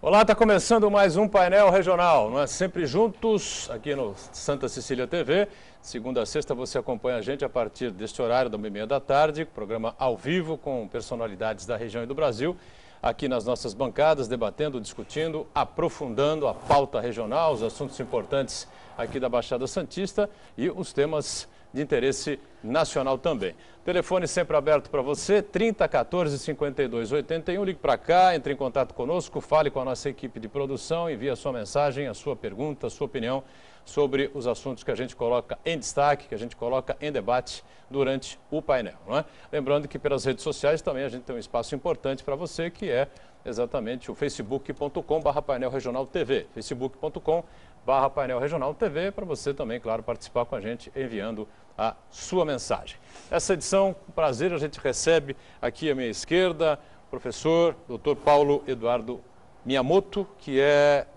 Olá, está começando mais um painel regional, não é? Sempre juntos aqui no Santa Cecília TV. Segunda a sexta você acompanha a gente a partir deste horário da 1h30 da tarde, programa ao vivo com personalidades da região e do Brasil, aqui nas nossas bancadas, debatendo, discutindo, aprofundando a pauta regional, os assuntos importantes aqui da Baixada Santista e os temas de interesse nacional também. Telefone sempre aberto para você, 30 14 52 81. Ligue para cá, entre em contato conosco, fale com a nossa equipe de produção, envie a sua mensagem, a sua pergunta, a sua opinião sobre os assuntos que a gente coloca em destaque, que a gente coloca em debate durante o painel, não é? Lembrando que pelas redes sociais também a gente tem um espaço importante para você, que é exatamente o facebook.com/painel regional TV, facebook.com/painel regional TV, para você também, claro, participar com a gente enviando a sua mensagem. Essa edição, com prazer, a gente recebe aqui à minha esquerda o professor Dr. Paulo Eduardo Miyamoto, que é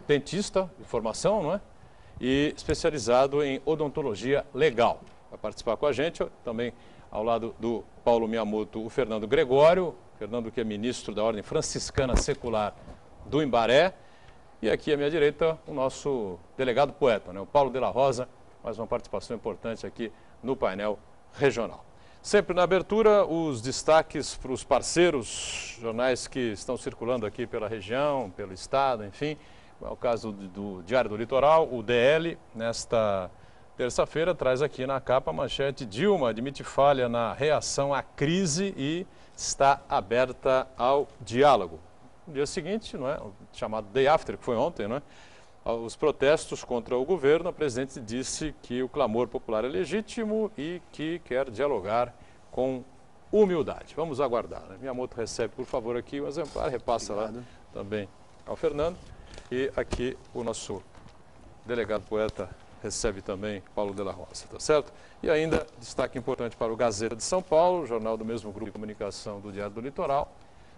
dentista de formação, não é? E especializado em odontologia legal. Vai participar com a gente também, ao lado do Paulo Miyamoto, o Fernando Gregório, Fernando que é ministro da Ordem Franciscana Secular do Imbaré, e aqui à minha direita o nosso delegado poeta, né? O Paulo de la Rosa, mais uma participação importante aqui no painel regional. Sempre na abertura, os destaques para os parceiros, jornais que estão circulando aqui pela região, pelo estado, enfim. É o caso do Diário do Litoral, o DL, nesta terça-feira, traz aqui na capa a manchete: Dilma admite falha na reação à crise e está aberta ao diálogo. No dia seguinte, não é, o chamado Day After, que foi ontem, não é? Os protestos contra o governo, a presidente disse que o clamor popular é legítimo e que quer dialogar com humildade. Vamos aguardar, né? Miyamoto recebe, por favor, aqui um exemplar, repassa lá também ao Fernando. E aqui o nosso delegado poeta recebe também Paulo de la Rosa, tá certo? E ainda destaque importante para o Gazeta de São Paulo, jornal do mesmo grupo de comunicação do Diário do Litoral,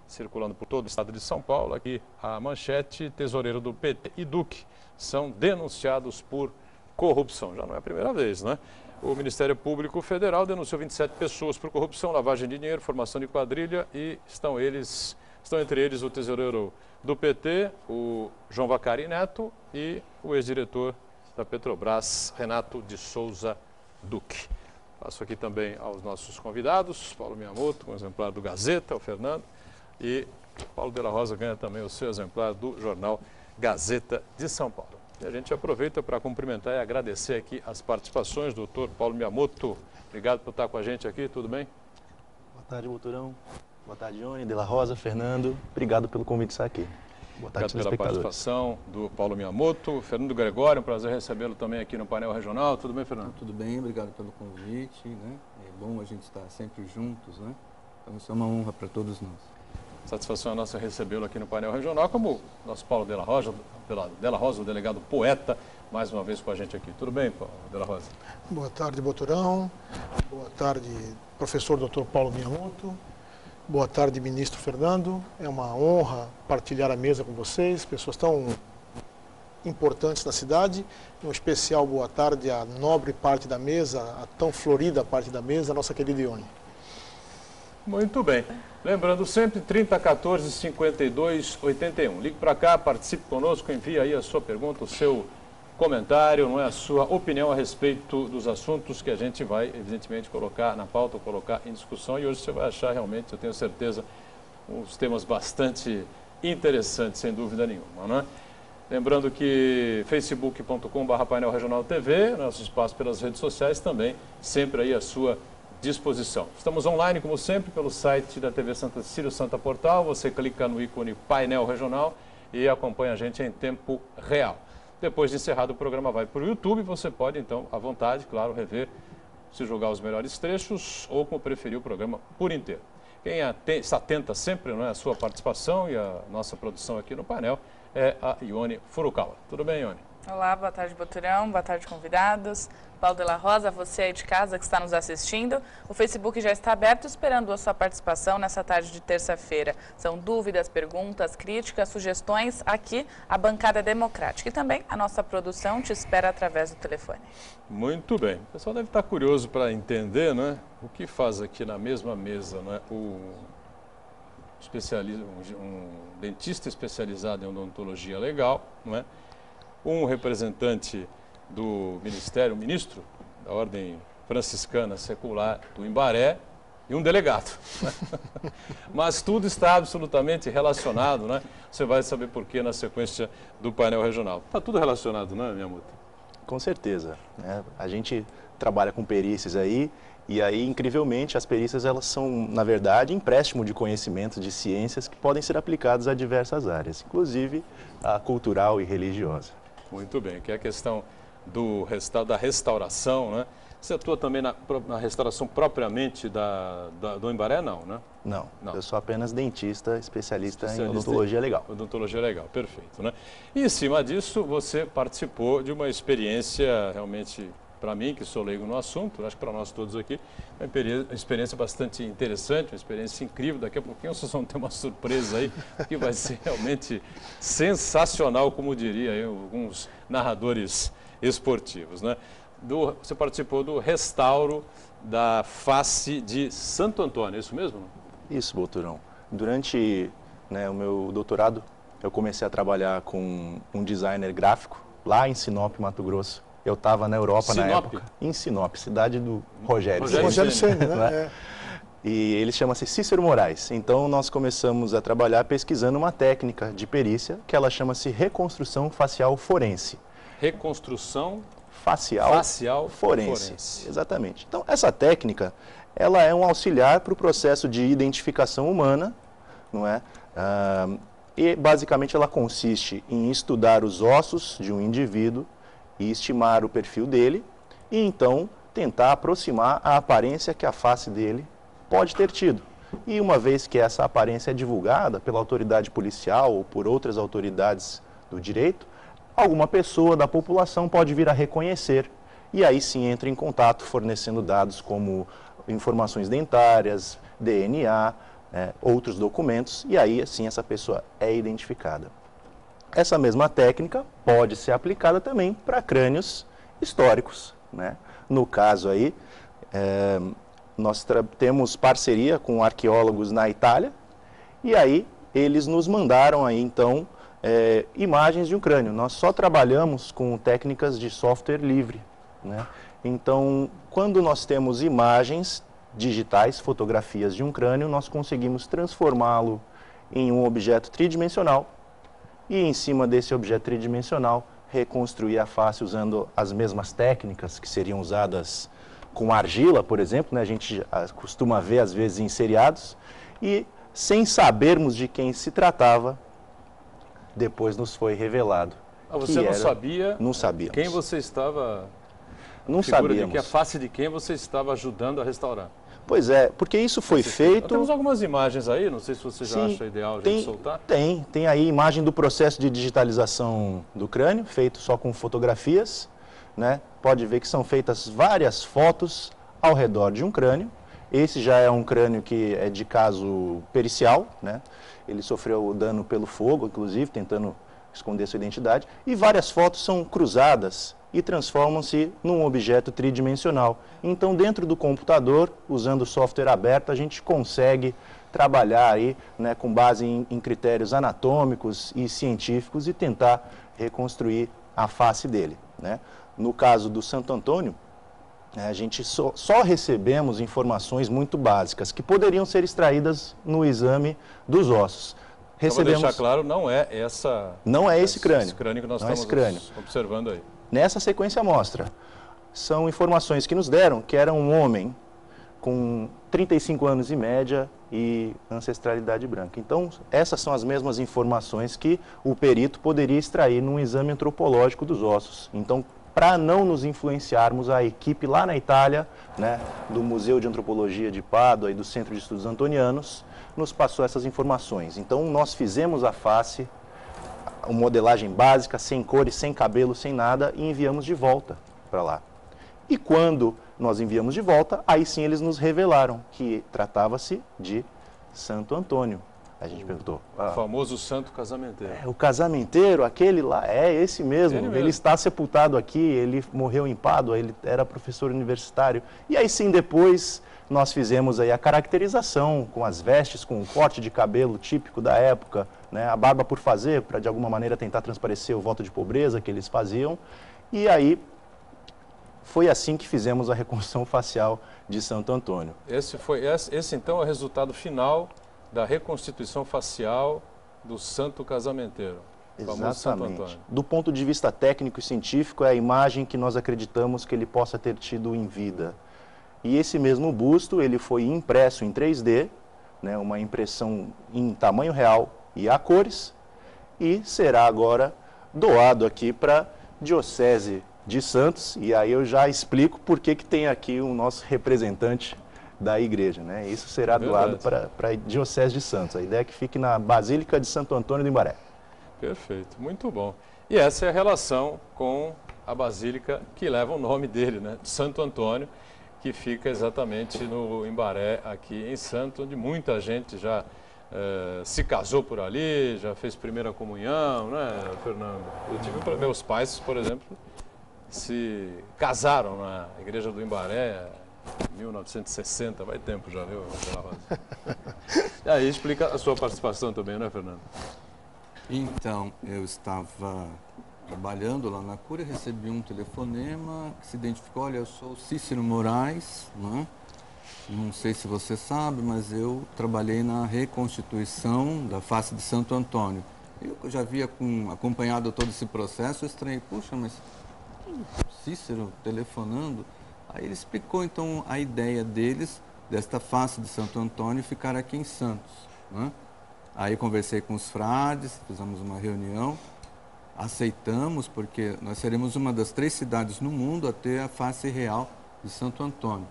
circulando por todo o estado de São Paulo. Aqui a manchete: tesoureiro do PT e Duque são denunciados por corrupção. Já não é a primeira vez, né? O Ministério Público Federal denunciou 27 pessoas por corrupção, lavagem de dinheiro, formação de quadrilha, e estão entre eles o tesoureiro do PT, o João Vacari Neto, e o ex-diretor da Petrobras, Renato de Souza Duque. Passo aqui também aos nossos convidados, Paulo Miyamoto, com o exemplar do Gazeta, o Fernando, e Paulo de la Rosa ganha também o seu exemplar do jornal Gazeta de São Paulo. E a gente aproveita para cumprimentar e agradecer aqui as participações do Dr. Paulo Miyamoto. Obrigado por estar com a gente aqui, tudo bem? Boa tarde, Boturão. Boa tarde, Johnny, de la Rosa, Fernando. Obrigado pelo convite de estar aqui. Boa tarde, obrigado pela participação do Paulo Miyamoto. Fernando Gregório, um prazer recebê-lo também aqui no painel regional. Tudo bem, Fernando? Tudo bem, obrigado pelo convite, né? É bom a gente estar sempre juntos, né? Então isso é uma honra para todos nós. Satisfação é nossa recebê-lo aqui no painel regional, como o nosso Paulo de la Rosa, o delegado poeta, mais uma vez com a gente aqui. Tudo bem, Paulo de la Rosa? Boa tarde, Boturão. Boa tarde, professor Dr. Paulo Miyamoto. Boa tarde, ministro Fernando. É uma honra partilhar a mesa com vocês, pessoas tão importantes na cidade. Um especial boa tarde à nobre parte da mesa, a tão florida parte da mesa, a nossa querida Ione. Muito bem. Lembrando sempre, 30 14 52 81. Ligue para cá, participe conosco, envie aí a sua pergunta, o seu comentário, não é, a sua opinião a respeito dos assuntos que a gente vai, evidentemente, colocar na pauta, colocar em discussão. E hoje você vai achar realmente, eu tenho certeza, uns temas bastante interessantes, sem dúvida nenhuma, não é? Lembrando que facebook.com/painel regional TV, nosso espaço pelas redes sociais também, sempre aí à sua disposição. Estamos online, como sempre, pelo site da TV Santa Cecília, o Santa Portal. Você clica no ícone Painel Regional e acompanha a gente em tempo real. Depois de encerrado o programa, vai para o YouTube. Você pode, então, à vontade, claro, rever, se julgar os melhores trechos ou, como preferir, o programa por inteiro. Quem está atenta sempre, não é, a sua participação e a nossa produção aqui no painel é a Ione Furukawa. Tudo bem, Ione? Olá, boa tarde, Boturão, boa tarde, convidados. Paulo de la Rosa, você aí de casa que está nos assistindo, o Facebook já está aberto esperando a sua participação nessa tarde de terça-feira. São dúvidas, perguntas, críticas, sugestões, aqui a bancada democrática. E também a nossa produção te espera através do telefone. Muito bem. O pessoal deve estar curioso para entender, né, o que faz aqui na mesma mesa, né, o um dentista especializado em odontologia legal, não é? Um representante do Ministério, ministro da Ordem Franciscana Secular do Imbaré e um delegado. Mas tudo está absolutamente relacionado, né? Você vai saber por quê na sequência do painel regional. Está tudo relacionado, não é, Miyamoto? Com certeza, né? A gente trabalha com perícias aí, e aí, incrivelmente, as perícias elas são, na verdade, empréstimo de conhecimentos, de ciências que podem ser aplicados a diversas áreas, inclusive a cultural e religiosa. Muito bem, que é a questão da restauração, né? Você atua também na restauração propriamente do Imbaré, não, né? Não, eu sou apenas dentista, especialista em odontologia legal. Odontologia legal, perfeito, né? E em cima disso, você participou de uma experiência realmente, para mim, que sou leigo no assunto, acho que para nós todos aqui, uma experiência bastante interessante, uma experiência incrível. Daqui a pouquinho vocês vão ter uma surpresa aí, que vai ser realmente sensacional, como diria aí alguns narradores esportivos, né? Você participou do restauro da face de Santo Antônio, é isso mesmo? Isso, Boturão. Durante o meu doutorado, eu comecei a trabalhar com um designer gráfico lá em Sinop, Mato Grosso. Eu estava na Europa na época. Em Sinop, cidade do Rogério Ceni, né? E ele chama-se Cícero Moraes. Então, nós começamos a trabalhar pesquisando uma técnica de perícia que ela chama-se reconstrução facial forense. Reconstrução facial forense. Exatamente. Então, essa técnica, ela é um auxiliar para o processo de identificação humana, não é? E, basicamente, ela consiste em estudar os ossos de um indivíduo e estimar o perfil dele e, então, tentar aproximar a aparência que a face dele pode ter tido. E, uma vez que essa aparência é divulgada pela autoridade policial ou por outras autoridades do direito, alguma pessoa da população pode vir a reconhecer e aí sim entra em contato fornecendo dados como informações dentárias, DNA, outros documentos e aí assim essa pessoa é identificada. Essa mesma técnica pode ser aplicada também para crânios históricos, né? No caso aí, nós temos parceria com arqueólogos na Itália e aí eles nos mandaram aí então imagens de um crânio. Nós só trabalhamos com técnicas de software livre, né? Então, quando nós temos imagens digitais, fotografias de um crânio, nós conseguimos transformá-lo em um objeto tridimensional e, em cima desse objeto tridimensional, reconstruir a face usando as mesmas técnicas que seriam usadas com argila, por exemplo, né? A gente costuma ver, às vezes, em seriados, e sem sabermos de quem se tratava, depois nos foi revelado. Você não sabia? Não sabíamos. Quem você estava... Não sabíamos. A face de quem você estava ajudando a restaurar. Pois é, porque isso foi feito... Temos algumas imagens aí, não sei se você já acha ideal a gente soltar. Tem aí imagem do processo de digitalização do crânio, feito só com fotografias, né? Pode ver que são feitas várias fotos ao redor de um crânio. Esse já é um crânio que é de caso pericial, né? Ele sofreu dano pelo fogo, inclusive, tentando esconder sua identidade. E várias fotos são cruzadas e transformam-se num objeto tridimensional. Então, dentro do computador, usando software aberto, a gente consegue trabalhar aí, né, com base em critérios anatômicos e científicos e tentar reconstruir a face dele, né? No caso do Santo Antônio, a gente só recebemos informações muito básicas que poderiam ser extraídas no exame dos ossos. Para deixar claro, não é esse crânio. Esse crânio que nós estamos observando aí. Nessa sequência amostra, são informações que nos deram que era um homem com 35 anos em média e ancestralidade branca. Então, essas são as mesmas informações que o perito poderia extrair num exame antropológico dos ossos. Então, para não nos influenciarmos, a equipe lá na Itália, né, do Museu de Antropologia de Pádua e do Centro de Estudos Antonianos, nos passou essas informações. Então, nós fizemos a face, uma modelagem básica, sem cores, sem cabelo, sem nada, e enviamos de volta para lá. E quando nós enviamos de volta, aí sim eles nos revelaram que tratava-se de Santo Antônio. A gente perguntou. O famoso santo casamenteiro. O casamenteiro, aquele lá, é esse mesmo. Ele está sepultado aqui, ele morreu em Pádua, ele era professor universitário. E aí sim, depois, nós fizemos aí a caracterização com as vestes, com o corte de cabelo típico da época, né, a barba por fazer, para de alguma maneira tentar transparecer o voto de pobreza que eles faziam. E aí foi assim que fizemos a reconstrução facial de Santo Antônio. Esse então é o resultado final da reconstituição facial do Santo Casamenteiro. Exatamente. Do ponto de vista técnico e científico, é a imagem que nós acreditamos que ele possa ter tido em vida. E esse mesmo busto, ele foi impresso em 3D, né, uma impressão em tamanho real e a cores, e será agora doado aqui para a Diocese de Santos, e aí eu já explico por que tem aqui o nosso representante da igreja, né? Isso será doado para a Diocese de Santos. A ideia é que fique na Basílica de Santo Antônio do Imbaré. Perfeito, muito bom. E essa é a relação com a Basílica que leva o nome dele, né? Santo Antônio, que fica exatamente no Imbaré, aqui em Santos, onde muita gente já se casou por ali, já fez primeira comunhão, né, Fernando? Eu tive meus pais, por exemplo, se casaram na Igreja do Imbaré em 1960, vai tempo já, viu? E aí explica a sua participação também, né, Fernando? Então, eu estava trabalhando lá na Cúria, recebi um telefonema que se identificou, olha, eu sou Cícero Moraes, né? Não sei se você sabe, mas eu trabalhei na reconstituição da face de Santo Antônio. Eu já havia acompanhado todo esse processo, eu estranhei, puxa, mas Cícero telefonando. Aí ele explicou então a ideia deles, desta face de Santo Antônio, ficar aqui em Santos, né? Aí conversei com os frades, fizemos uma reunião, aceitamos, porque nós seremos uma das 3 cidades no mundo a ter a face real de Santo Antônio.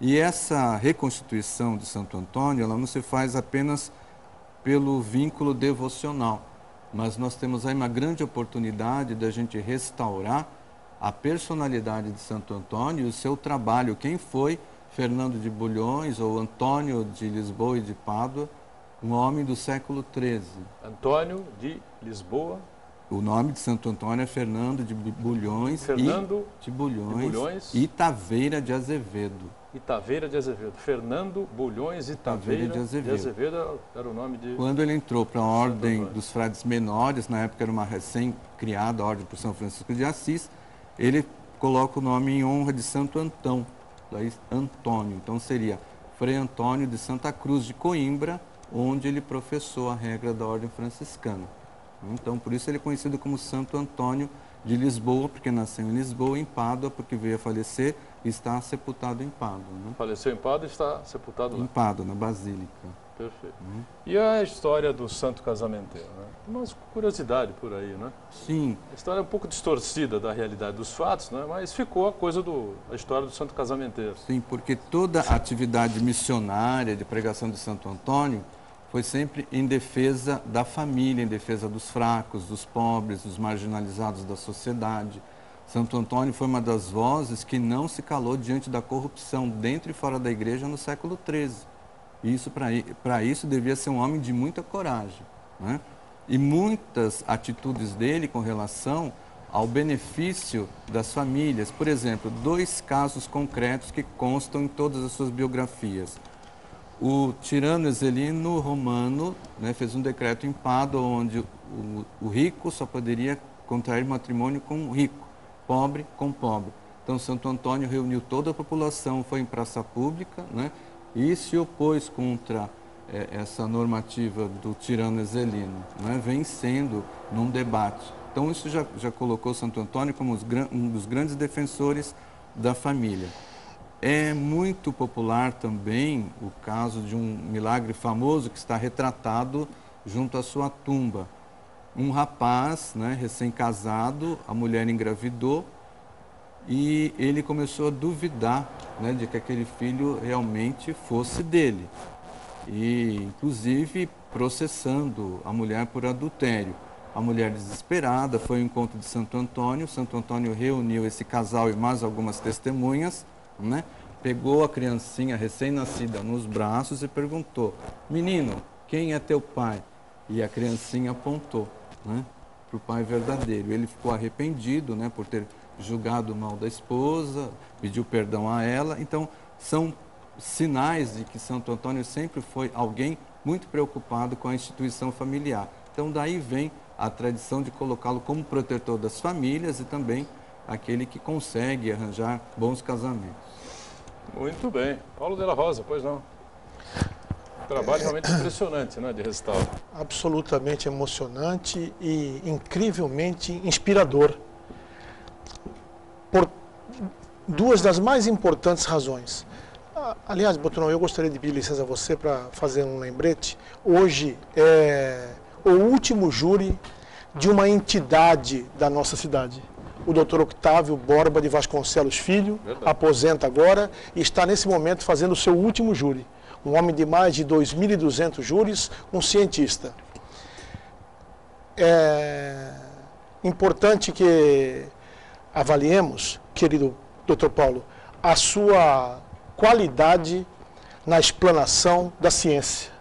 E essa reconstituição de Santo Antônio, ela não se faz apenas pelo vínculo devocional, mas nós temos aí uma grande oportunidade da gente restaurar a personalidade de Santo Antônio e o seu trabalho. Quem foi Fernando de Bulhões ou Antônio de Lisboa e de Pádua, um homem do século XIII. Antônio de Lisboa. O nome de Santo Antônio é Fernando de Bulhões, Fernando de Bulhões e Taveira de Azevedo. Itaveira de Azevedo. Fernando Bulhões e Taveira de Azevedo era o nome de... Quando ele entrou para a Ordem dos Frades Menores, na época era uma recém-criada Ordem por São Francisco de Assis, ele coloca o nome em honra de Santo Antão, daí Antônio. Então seria Frei Antônio de Santa Cruz de Coimbra, onde ele professou a regra da Ordem Franciscana. Então, por isso ele é conhecido como Santo Antônio de Lisboa, porque nasceu em Lisboa, em Pádua, porque veio a falecer e está sepultado em Pádua. Né? Faleceu em Pádua e está sepultado lá? Em Pádua, na Basílica. Perfeito. E a história do Santo Casamenteiro? Né? Uma curiosidade por aí, né? Sim. A história é um pouco distorcida da realidade dos fatos, né? Mas ficou a história do Santo Casamenteiro. Sim, porque toda a atividade missionária de pregação de Santo Antônio foi sempre em defesa da família, em defesa dos fracos, dos pobres, dos marginalizados da sociedade. Santo Antônio foi uma das vozes que não se calou diante da corrupção dentro e fora da igreja no século XIII. E para isso devia ser um homem de muita coragem, né? E muitas atitudes dele com relação ao benefício das famílias. Por exemplo, 2 casos concretos que constam em todas as suas biografias. O tirano Exelino Romano, né, fez um decreto em Pádua onde o rico só poderia contrair matrimônio com o rico, pobre com pobre. Então Santo Antônio reuniu toda a população, foi em praça pública, né, e se opôs contra essa normativa do tirano Exelino, né, vencendo num debate. Então isso já colocou Santo Antônio como um dos grandes defensores da família. É muito popular também o caso de um milagre famoso que está retratado junto à sua tumba. Um rapaz, né, recém-casado, a mulher engravidou e ele começou a duvidar, né, de que aquele filho realmente fosse dele. E, inclusive, processando a mulher por adultério. A mulher desesperada foi ao encontro de Santo Antônio. Santo Antônio reuniu esse casal e mais algumas testemunhas, né? Pegou a criancinha recém-nascida nos braços e perguntou: menino, quem é teu pai? E a criancinha apontou, né, para o pai verdadeiro. Ele ficou arrependido, né, por ter julgado mal da esposa, pediu perdão a ela. Então, são sinais de que Santo Antônio sempre foi alguém muito preocupado com a instituição familiar. Então, daí vem a tradição de colocá-lo como protetor das famílias e também aquele que consegue arranjar bons casamentos. Muito bem. Paulo de la Rosa, pois não? Trabalho realmente impressionante, né, de restauro. Absolutamente emocionante e incrivelmente inspirador. Por duas das mais importantes razões. Aliás, Boturão, eu gostaria de pedir licença a você para fazer um lembrete. Hoje é o último júri de uma entidade da nossa cidade. O Dr. Octávio Borba de Vasconcelos Filho, aposenta agora e está nesse momento fazendo o seu último júri. Um homem de mais de 2.200 júris, um cientista. É importante que avaliemos, querido Dr. Paulo, a sua qualidade na explanação da ciência.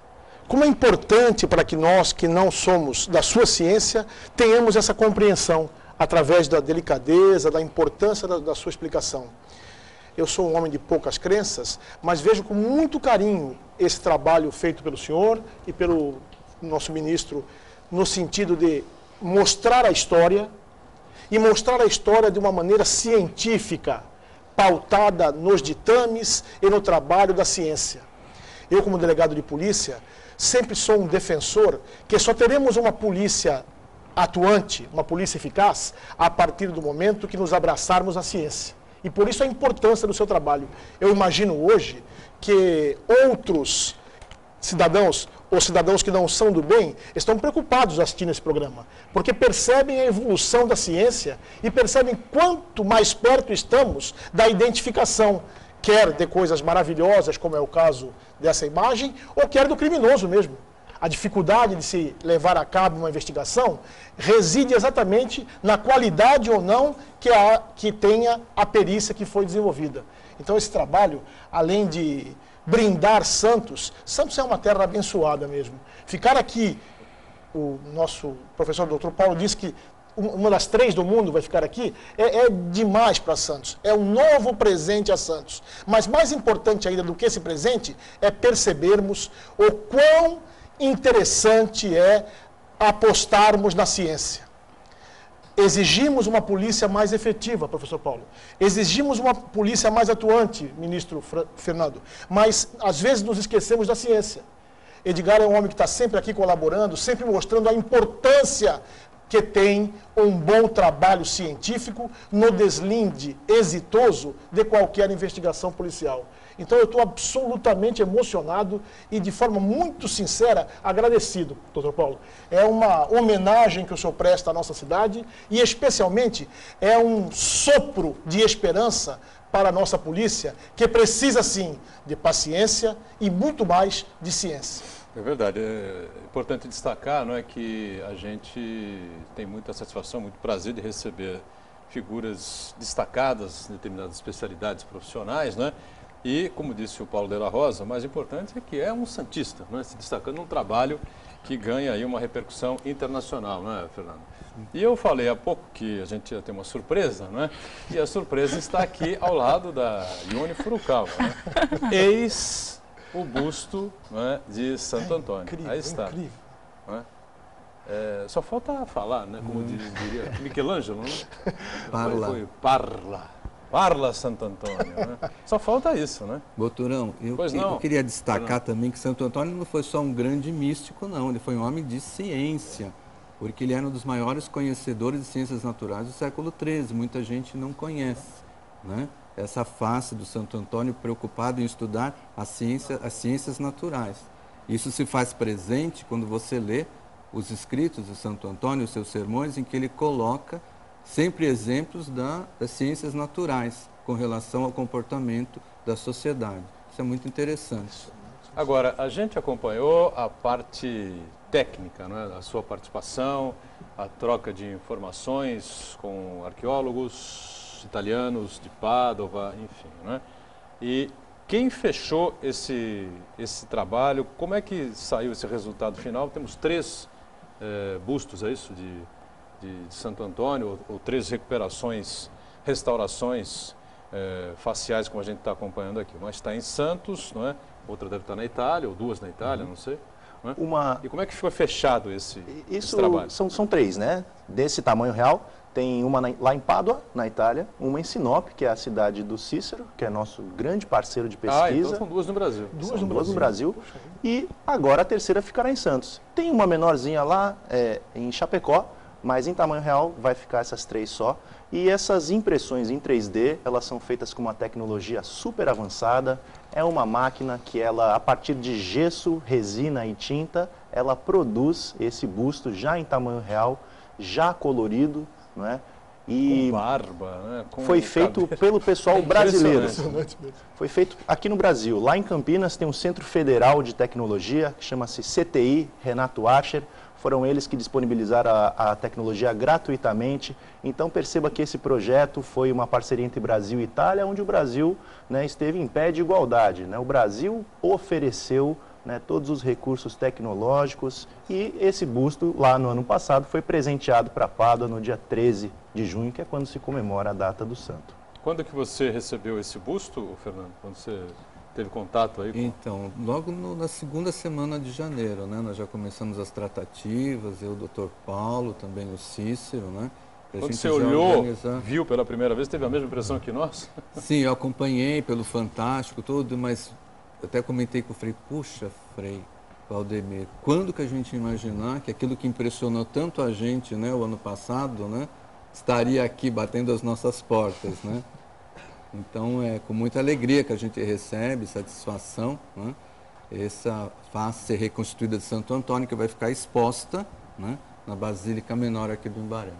Como é importante para que nós, que não somos da sua ciência, tenhamos essa compreensão através da delicadeza, da importância da sua explicação. Eu sou um homem de poucas crenças, mas vejo com muito carinho esse trabalho feito pelo senhor e pelo nosso ministro, no sentido de mostrar a história, e mostrar a história de uma maneira científica, pautada nos ditames e no trabalho da ciência. Eu, como delegado de polícia, sempre sou um defensor que só teremos uma polícia atuante, uma polícia eficaz, a partir do momento que nos abraçarmos à ciência. E por isso a importância do seu trabalho. Eu imagino hoje que outros cidadãos ou cidadãos que não são do bem estão preocupados assistindo esse programa, porque percebem a evolução da ciência e percebem quanto mais perto estamos da identificação, quer de coisas maravilhosas, como é o caso dessa imagem, ou quer do criminoso mesmo. A dificuldade de se levar a cabo uma investigação reside exatamente na qualidade ou não que tenha a perícia que foi desenvolvida. Então esse trabalho, além de brindar Santos, Santos é uma terra abençoada mesmo. Ficar aqui, o nosso professor Dr. Paulo disse que uma das 3 do mundo vai ficar aqui, é demais para Santos. É um novo presente a Santos. Mas mais importante ainda do que esse presente é percebermos o quão interessante é apostarmos na ciência. Exigimos uma polícia mais efetiva, professor Paulo. Exigimos uma polícia mais atuante, ministro Fernando. Mas, às vezes, nos esquecemos da ciência. Edgar é um homem que está sempre aqui colaborando, sempre mostrando a importância que tem um bom trabalho científico no deslinde exitoso de qualquer investigação policial. Então eu estou absolutamente emocionado e de forma muito sincera agradecido, doutor Paulo. É uma homenagem que o senhor presta à nossa cidade e especialmente é um sopro de esperança para a nossa polícia, que precisa sim de paciência e muito mais de ciência. É verdade, é importante destacar, não é, que a gente tem muita satisfação, muito prazer de receber figuras destacadas em determinadas especialidades profissionais, né? E, como disse o Paulo de la Rosa, o mais importante é que é um santista, né? Se destacando num trabalho que ganha aí uma repercussão internacional, não é, Fernando? E eu falei há pouco que a gente ia ter uma surpresa, né? E a surpresa está aqui ao lado da Ione Furukawa, né? Eis o busto, né, de Santo Antônio. Incrível, aí está. Incrível. Né? Só falta falar, né? Como diria Michelangelo, né? Parla. Parla Santo Antônio, né? Só falta isso, né? Boturão, eu queria destacar também que Santo Antônio não foi só um grande místico, não. Ele foi um homem de ciência, porque ele era um dos maiores conhecedores de ciências naturais do século XIII. Muita gente não conhece, né? Essa face do Santo Antônio preocupado em estudar as ciências naturais. Isso se faz presente quando você lê os escritos de Santo Antônio, os seus sermões, em que ele coloca sempre exemplos das ciências naturais com relação ao comportamento da sociedade. Isso é muito interessante. Agora, a gente acompanhou a parte técnica, né? A sua participação, a troca de informações com arqueólogos italianos de Pádua, enfim, né? E quem fechou esse trabalho, como é que saiu esse resultado final? Temos 3 bustos, é isso, de Santo Antônio, ou 3 restaurações faciais, como a gente está acompanhando aqui. Uma está em Santos, não é? Outra deve estar na Itália, ou duas na Itália, não sei. Não é? E como é que ficou fechado esse trabalho? São três, né? Desse tamanho real. Tem uma lá em Pádua, na Itália, uma em Sinop, que é a cidade do Cícero, que é nosso grande parceiro de pesquisa. Então são duas no Brasil. Duas no Brasil. E agora a terceira ficará em Santos. Tem uma menorzinha lá em Chapecó, mas em tamanho real vai ficar essas três só. E essas impressões em 3D, elas são feitas com uma tecnologia super avançada. É uma máquina que ela, a partir de gesso, resina e tinta, ela produz esse busto já em tamanho real, já colorido, não é? E com barba, né? Foi feito pelo pessoal brasileiro. Foi feito aqui no Brasil. Lá em Campinas tem um Centro Federal de Tecnologia, que chama-se CTI, Renato Archer. Foram eles que disponibilizaram a tecnologia gratuitamente. Então perceba que esse projeto foi uma parceria entre Brasil e Itália, onde o Brasil, né, esteve em pé de igualdade, né? O Brasil ofereceu, né, todos os recursos tecnológicos e esse busto, lá no ano passado, foi presenteado para Pádua no dia 13 de junho, que é quando se comemora a data do santo. Quando que você recebeu esse busto, Fernando? Quando você teve contato aí? Então, logo na segunda semana de janeiro, né? Nós já começamos as tratativas, eu, o Dr. Paulo, também o Cícero, né? Quando você olhou, viu pela primeira vez, teve a mesma impressão que nós? Sim, eu acompanhei pelo Fantástico, tudo, mas até comentei com o Frei, puxa, Frei Valdemir, quando que a gente ia imaginar que aquilo que impressionou tanto a gente, né, o ano passado, né, estaria aqui batendo as nossas portas, né? Então é com muita alegria que a gente recebe, satisfação, né, essa face reconstituída de Santo Antônio que vai ficar exposta, né, na Basílica Menor aqui do Imbaré.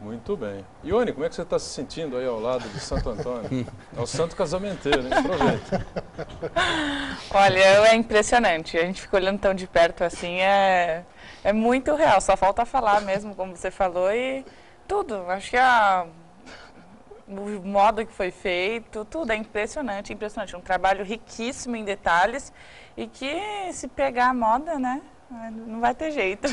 Muito bem. Ione, como é que você está se sentindo aí ao lado de Santo Antônio? É o santo casamenteiro, hein? Aproveita. Olha, é impressionante. A gente fica olhando tão de perto assim, é muito real. Só falta falar mesmo, como você falou, e tudo. Acho que o modo que foi feito, tudo é impressionante, impressionante. Um trabalho riquíssimo em detalhes e que se pegar a moda, né? Não vai ter jeito.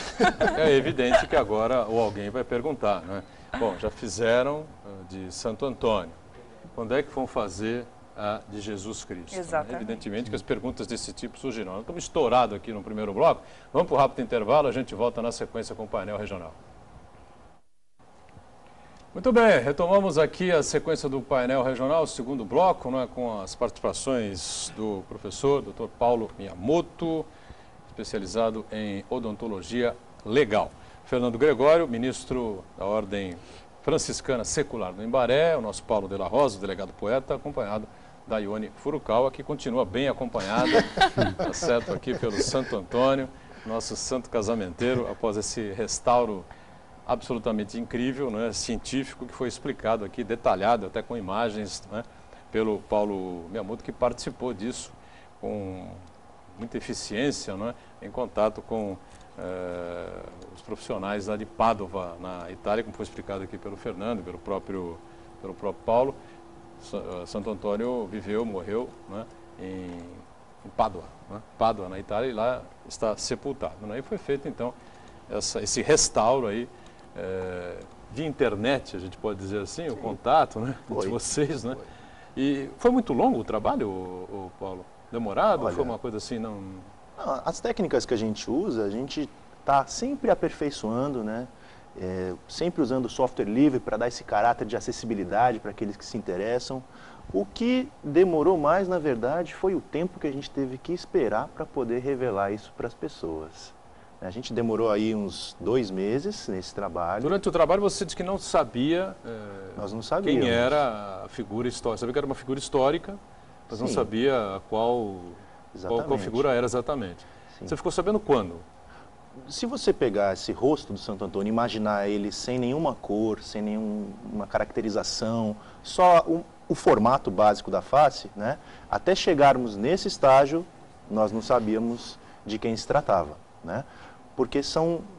É evidente que agora alguém vai perguntar, né? Bom, já fizeram de Santo Antônio. Quando é que vão fazer a de Jesus Cristo? Exatamente. Evidentemente que as perguntas desse tipo surgirão. Nós estamos estourados aqui no primeiro bloco. Vamos para o rápido intervalo, a gente volta na sequência com o painel regional. Muito bem, retomamos aqui a sequência do painel regional, o segundo bloco, né, com as participações do professor Dr. Paulo Miyamoto, especializado em odontologia legal. Fernando Gregório, ministro da Ordem Franciscana Secular do Imbaré, o nosso Paulo de la Rosa, o delegado poeta, acompanhado da Ione Furukawa, que continua bem acompanhada, tá certo, aqui pelo Santo Antônio, nosso santo casamenteiro, após esse restauro absolutamente incrível, né, científico, que foi explicado aqui, detalhado, até com imagens, né, pelo Paulo Miyamoto, que participou disso com muita eficiência, né, em contato com os profissionais lá de Pádua, na Itália, como foi explicado aqui pelo Fernando, pelo próprio Paulo. Santo Antônio viveu, morreu, né, em Pádua, né, Pádua, na Itália, e lá está sepultado, né, e foi feito, então, esse restauro aí, de internet, a gente pode dizer assim, o contato, né, de vocês, né? E foi muito longo o trabalho, o Paulo? Demorado? Olha, foi uma coisa assim, não... As técnicas que a gente usa, a gente está sempre aperfeiçoando, né? Sempre usando software livre para dar esse caráter de acessibilidade para aqueles que se interessam. O que demorou mais, na verdade, foi o tempo que a gente teve que esperar para poder revelar isso para as pessoas. A gente demorou aí uns 2 meses nesse trabalho. Durante o trabalho você disse que não sabia, nós não sabíamos quem era a figura histórica. Sabia que era uma figura histórica, mas não sabia qual figura era exatamente. Sim. Você ficou sabendo quando? Se você pegar esse rosto do Santo Antônio, imaginar ele sem nenhuma cor, sem nenhuma caracterização, só o formato básico da face, né? Até chegarmos nesse estágio, nós não sabíamos de quem se tratava, né? Porque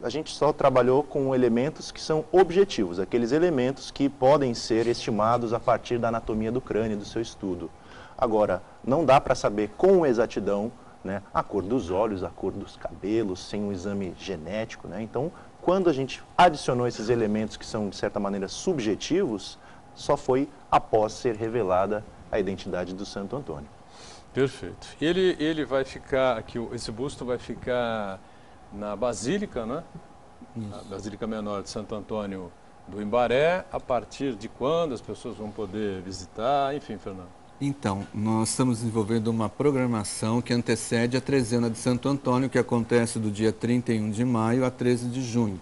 a gente só trabalhou com elementos que são objetivos, aqueles elementos que podem ser estimados a partir da anatomia do crânio, do seu estudo. Agora, não dá para saber com exatidão, né, a cor dos olhos, a cor dos cabelos, sem um exame genético, né? Então, quando a gente adicionou esses elementos que são, de certa maneira, subjetivos, só foi após ser revelada a identidade do Santo Antônio. Perfeito. Ele vai ficar aqui, esse busto vai ficar na Basílica, né? Na Basílica Menor de Santo Antônio do Imbaré. A partir de quando as pessoas vão poder visitar? Enfim, Fernando. Então, nós estamos desenvolvendo uma programação que antecede a Trezena de Santo Antônio, que acontece do dia 31 de maio a 13 de junho.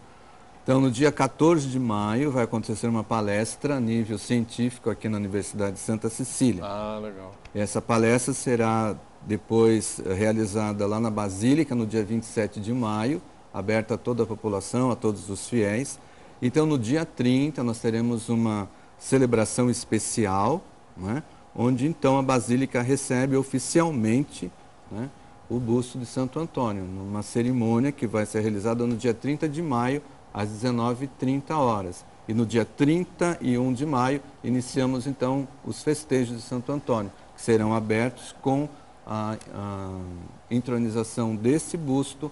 Então, no dia 14 de maio vai acontecer uma palestra a nível científico aqui na Universidade de Santa Cecília. Ah, legal. Essa palestra será depois realizada lá na Basílica, no dia 27 de maio, aberta a toda a população, a todos os fiéis. Então, no dia 30, nós teremos uma celebração especial, né, onde então a Basílica recebe oficialmente, né, o busto de Santo Antônio, numa cerimônia que vai ser realizada no dia 30 de maio, às 19h30. E no dia 31 de maio, iniciamos então os festejos de Santo Antônio, que serão abertos com a entronização desse busto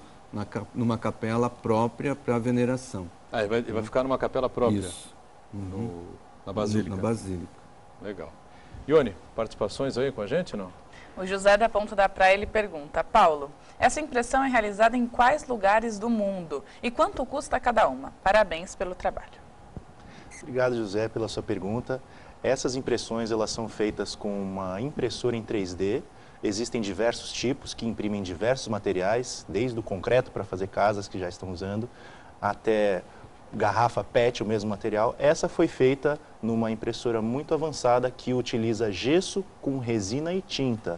numa capela própria para a veneração. Ah, ele vai ficar numa capela própria? Isso. Na Basílica? Na Basílica. Legal. Ione, participações aí com a gente, não? O José da Ponta da Praia, ele pergunta: Paulo, essa impressão é realizada em quais lugares do mundo e quanto custa cada uma? Parabéns pelo trabalho. Obrigado, José, pela sua pergunta. Essas impressões, elas são feitas com uma impressora em 3D. Existem diversos tipos que imprimem diversos materiais, desde o concreto para fazer casas que já estão usando, até garrafa PET, o mesmo material. Essa foi feita numa impressora muito avançada que utiliza gesso com resina e tinta.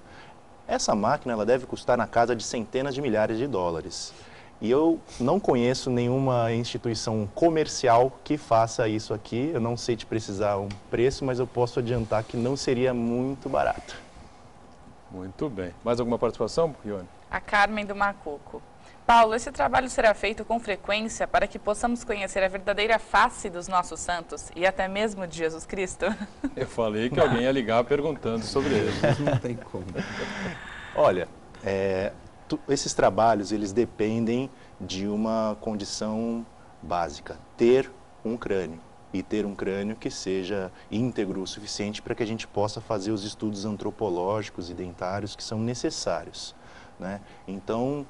Essa máquina, ela deve custar na casa de centenas de milhares de dólares. E eu não conheço nenhuma instituição comercial que faça isso aqui. Eu não sei te precisar um preço, mas eu posso adiantar que não seria muito barato. Muito bem. Mais alguma participação, Ione? A Carmen do Macuco. Paulo, esse trabalho será feito com frequência para que possamos conhecer a verdadeira face dos nossos santos e até mesmo de Jesus Cristo? Eu falei que alguém ia ligar perguntando sobre ele. Não tem como. Olha, esses trabalhos, eles dependem de uma condição básica: ter um crânio. E ter um crânio que seja íntegro o suficiente para que a gente possa fazer os estudos antropológicos e dentários que são necessários, né? Então,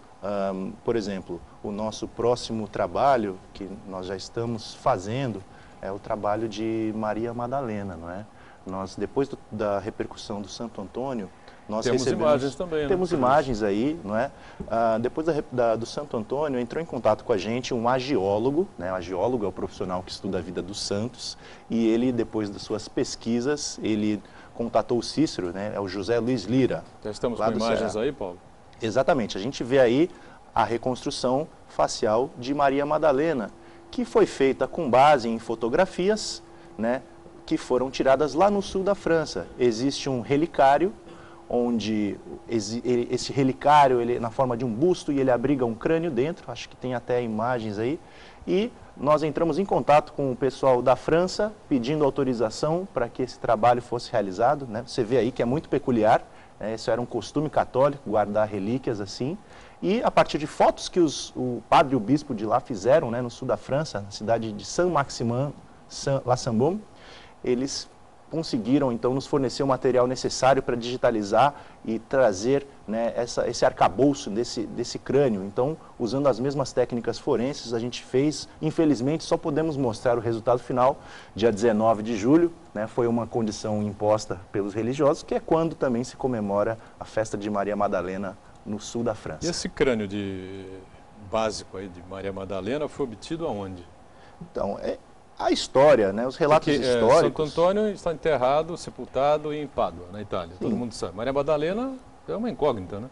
por exemplo, o nosso próximo trabalho, que nós já estamos fazendo, é o trabalho de Maria Madalena, não é? Nós, depois da repercussão do Santo Antônio, nós temos imagens também, né? Temos imagens aí, não é? Depois do Santo Antônio, entrou em contato com a gente um agiólogo, né? O agiólogo é o profissional que estuda a vida dos santos, e ele, depois das suas pesquisas, ele contatou o Cícero, né? É o José Luiz Lira. Já estamos com imagens aí, Paulo? Exatamente, a gente vê aí a reconstrução facial de Maria Madalena, que foi feita com base em fotografias, né, que foram tiradas lá no sul da França. Existe um relicário, onde esse relicário, ele é na forma de um busto e ele abriga um crânio dentro, acho que tem até imagens aí, e nós entramos em contato com o pessoal da França, pedindo autorização para que esse trabalho fosse realizado, né? Você vê aí que é muito peculiar, né? Isso era um costume católico, guardar relíquias assim, e a partir de fotos que o padre e o bispo de lá fizeram, né, no sul da França, na cidade de Saint-Maximin-la-Sambre, eles conseguiram, então, nos fornecer o material necessário para digitalizar e trazer, né, esse arcabouço desse crânio. Então, usando as mesmas técnicas forenses, a gente fez. Infelizmente, só podemos mostrar o resultado final dia 19 de julho. Né, foi uma condição imposta pelos religiosos, que é quando também se comemora a festa de Maria Madalena no sul da França. E esse crânio básico aí de Maria Madalena foi obtido aonde? Então, a história, né, os relatos históricos... Santo Antônio está enterrado, sepultado em Pádua, na Itália. Sim. Todo mundo sabe. Maria Madalena é uma incógnita, né?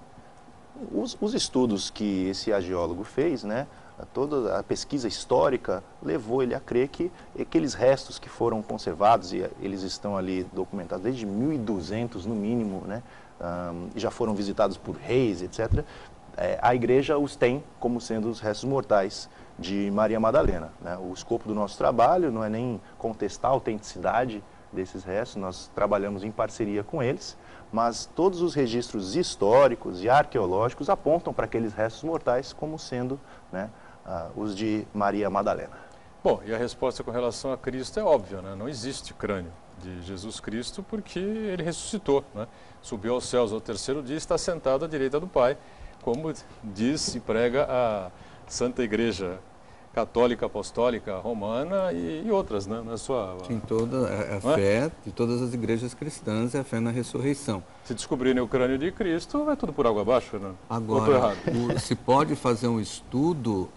Os estudos que esse agiólogo fez, né, toda a pesquisa histórica levou ele a crer que aqueles restos que foram conservados, e eles estão ali documentados desde 1200 no mínimo, né, já foram visitados por reis, etc., a igreja os tem como sendo os restos mortais de Maria Madalena, né? O escopo do nosso trabalho não é nem contestar a autenticidade desses restos, nós trabalhamos em parceria com eles, mas todos os registros históricos e arqueológicos apontam para aqueles restos mortais como sendo, né, os de Maria Madalena. Bom, e a resposta com relação a Cristo é óbvia, né? Não existe crânio de Jesus Cristo porque ele ressuscitou, né? Subiu aos céus ao terceiro dia e está sentado à direita do Pai, como diz e prega a Santa Igreja Católica, Apostólica, Romana e outras, né? Na sua... Sim, toda a fé de todas as igrejas cristãs é a fé na ressurreição. Se descobrirem o crânio de Cristo, vai tudo por água abaixo, Fernando? Agora, se pode fazer um estudo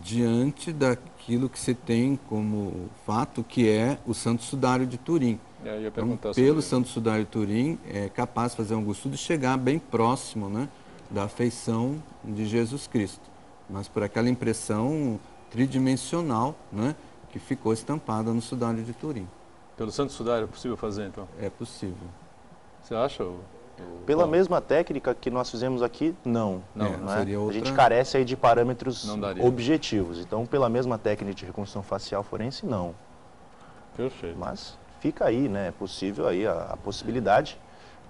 diante daquilo que se tem como fato, que é o Santo Sudário de Turim. Então, pelo Santo Sudário de Turim, é capaz de fazer um estudo e chegar bem próximo, né, da afeição de Jesus Cristo. Mas por aquela impressão tridimensional, né, que ficou estampada no Sudário de Turim. Pelo Santo Sudário é possível fazer, então? É possível. Você acha? Pela mesma técnica que nós fizemos aqui, não. Seria outra... A gente carece aí de parâmetros objetivos. Então, pela mesma técnica de reconstrução facial forense, não. Perfeito. Mas fica aí, né? É possível aí a possibilidade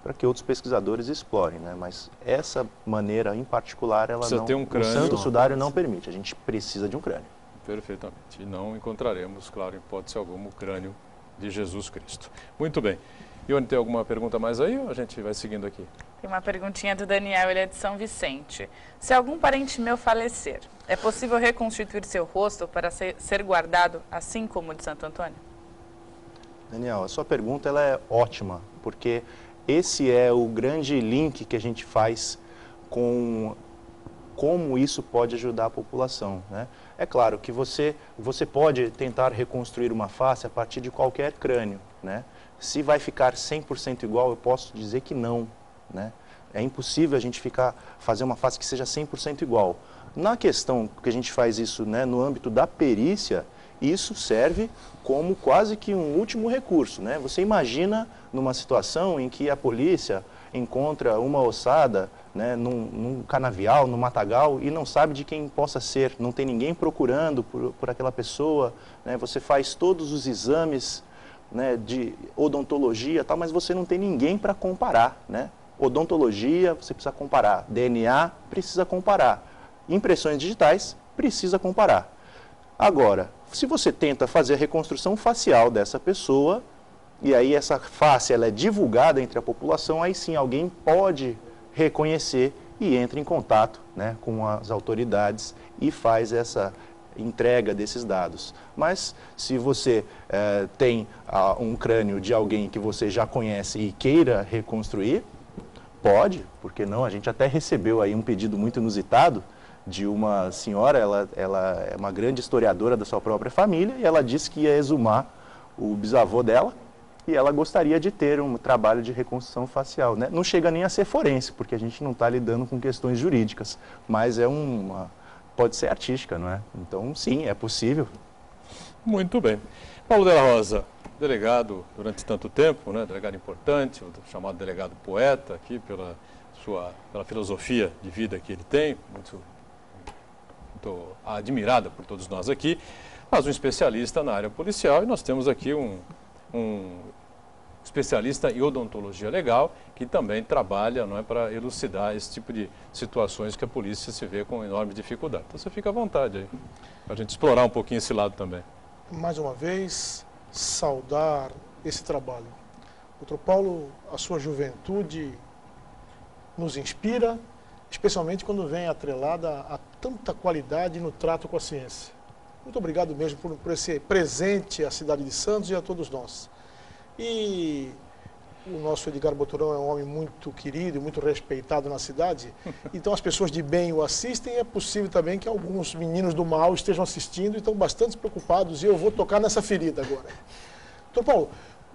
para que outros pesquisadores explorem, né? Mas essa maneira em particular, ela não, ter um crânio, o Santo Sudário não permite. A gente precisa de um crânio. Perfeitamente. E não encontraremos, claro, em hipótese alguma, o crânio de Jesus Cristo. Muito bem. Ione, tem alguma pergunta mais aí ou a gente vai seguindo aqui? Tem uma perguntinha do Daniel, ele é de São Vicente. Se algum parente meu falecer, é possível reconstituir seu rosto para ser guardado assim como o de Santo Antônio? Daniel, a sua pergunta ela é ótima, porque esse é o grande link que a gente faz com como isso pode ajudar a população, né? É claro que você pode tentar reconstruir uma face a partir de qualquer crânio, né? Se vai ficar 100% igual, eu posso dizer que não, né? É impossível a gente fazer uma face que seja 100% igual. Na questão que a gente faz isso, né, no âmbito da perícia, isso serve como quase que um último recurso, né? Você imagina numa situação em que a polícia encontra uma ossada, né, num canavial, num matagal, e não sabe de quem possa ser, não tem ninguém procurando por aquela pessoa, né? Você faz todos os exames, né, de odontologia, tal, mas você não tem ninguém para comparar, né? Odontologia, você precisa comparar. DNA, precisa comparar. Impressões digitais, precisa comparar. Agora, se você tenta fazer a reconstrução facial dessa pessoa, e aí essa face ela é divulgada entre a população, aí sim alguém pode reconhecer e entra em contato, né, com as autoridades e faz essa entrega desses dados. Mas se você tem um crânio de alguém que você já conhece e queira reconstruir, pode, porque não? A gente até recebeu aí um pedido muito inusitado de uma senhora, ela é uma grande historiadora da sua própria família, e ela disse que ia exumar o bisavô dela, e ela gostaria de ter um trabalho de reconstrução facial, né? Não chega nem a ser forense, porque a gente não está lidando com questões jurídicas, mas pode ser artística, não é? Então, sim, é possível. Muito bem. Paulo Della Rosa, delegado durante tanto tempo, né? Delegado importante, o chamado delegado poeta aqui, pela filosofia de vida que ele tem, muito admirada por todos nós aqui, mas um especialista na área policial, e nós temos aqui um especialista em odontologia legal, que também trabalha, não é, para elucidar esse tipo de situações que a polícia se vê com enorme dificuldade. Então você fica à vontade aí, para a gente explorar um pouquinho esse lado também. Mais uma vez, saudar esse trabalho. Doutor Paulo, a sua juventude nos inspira, especialmente quando vem atrelada a tanta qualidade no trato com a ciência. Muito obrigado mesmo por esse presente à cidade de Santos e a todos nós. E o nosso Edgar Boturão é um homem muito querido, muito respeitado na cidade, então as pessoas de bem o assistem, e é possível também que alguns meninos do mal estejam assistindo e estão bastante preocupados, e eu vou tocar nessa ferida agora. Doutor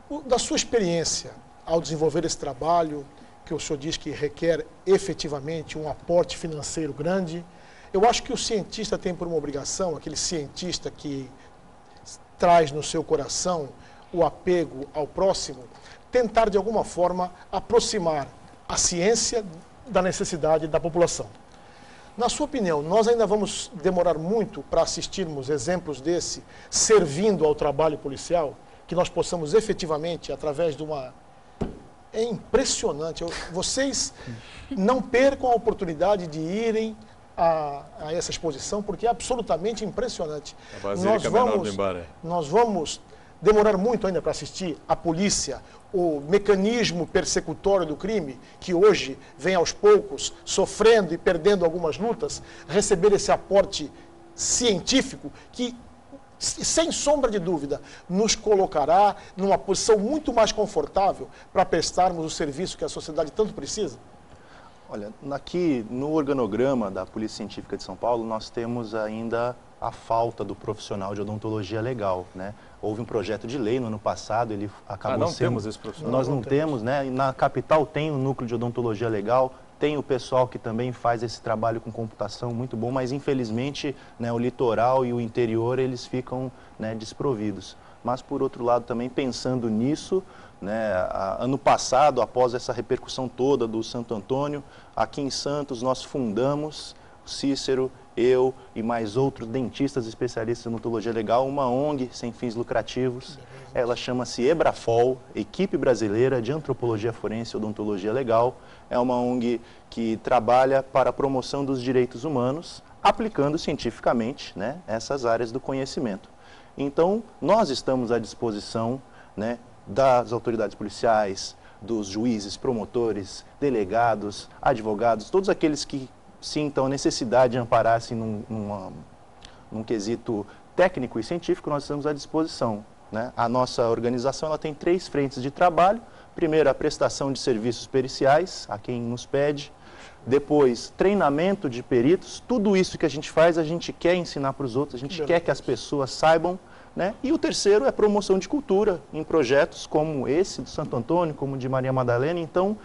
Paulo, da sua experiência ao desenvolver esse trabalho, que o senhor diz que requer efetivamente um aporte financeiro grande, eu acho que o cientista tem por uma obrigação, aquele cientista que traz no seu coração o apego ao próximo, tentar de alguma forma aproximar a ciência da necessidade da população. Na sua opinião, nós ainda vamos demorar muito para assistirmos exemplos desse, servindo ao trabalho policial, que nós possamos efetivamente, através de uma... É impressionante, vocês não percam a oportunidade de irem a essa exposição, porque é absolutamente impressionante. A Basílica Menor do Imbaré. Nós vamos demorar muito ainda para assistir a polícia, o mecanismo persecutório do crime, que hoje vem aos poucos sofrendo e perdendo algumas lutas, receber esse aporte científico que, sem sombra de dúvida, nos colocará numa posição muito mais confortável para prestarmos o serviço que a sociedade tanto precisa? Olha, aqui no organograma da Polícia Científica de São Paulo, nós temos ainda a falta do profissional de odontologia legal, né? Houve um projeto de lei no ano passado, ele acabou não sendo... temos esse profissional. Nós não temos, né? Na capital tem o núcleo de odontologia legal, tem o pessoal que também faz esse trabalho com computação muito bom, mas infelizmente, né, o litoral e o interior, eles ficam, né, desprovidos. Mas, por outro lado, também pensando nisso, né, ano passado, após essa repercussão toda do Santo Antônio, aqui em Santos nós fundamos, o Cícero, eu e mais outros dentistas especialistas em odontologia legal, uma ONG sem fins lucrativos. Ela chama-se Ebrafol, Equipe Brasileira de Antropologia Forense e Odontologia Legal. É uma ONG que trabalha para a promoção dos direitos humanos, aplicando cientificamente, né, essas áreas do conhecimento. Então, nós estamos à disposição, né, das autoridades policiais, dos juízes, promotores, delegados, advogados, todos aqueles que sintam a necessidade de amparar-se num quesito técnico e científico, nós estamos à disposição, né? A nossa organização ela tem 3 frentes de trabalho. Primeiro, a prestação de serviços periciais, a quem nos pede. Depois, treinamento de peritos. Tudo isso que a gente faz, a gente quer ensinar para os outros, a gente quer que as pessoas saibam, né? E o terceiro é promoção de cultura em projetos como esse do Santo Antônio, como o de Maria Madalena. Então,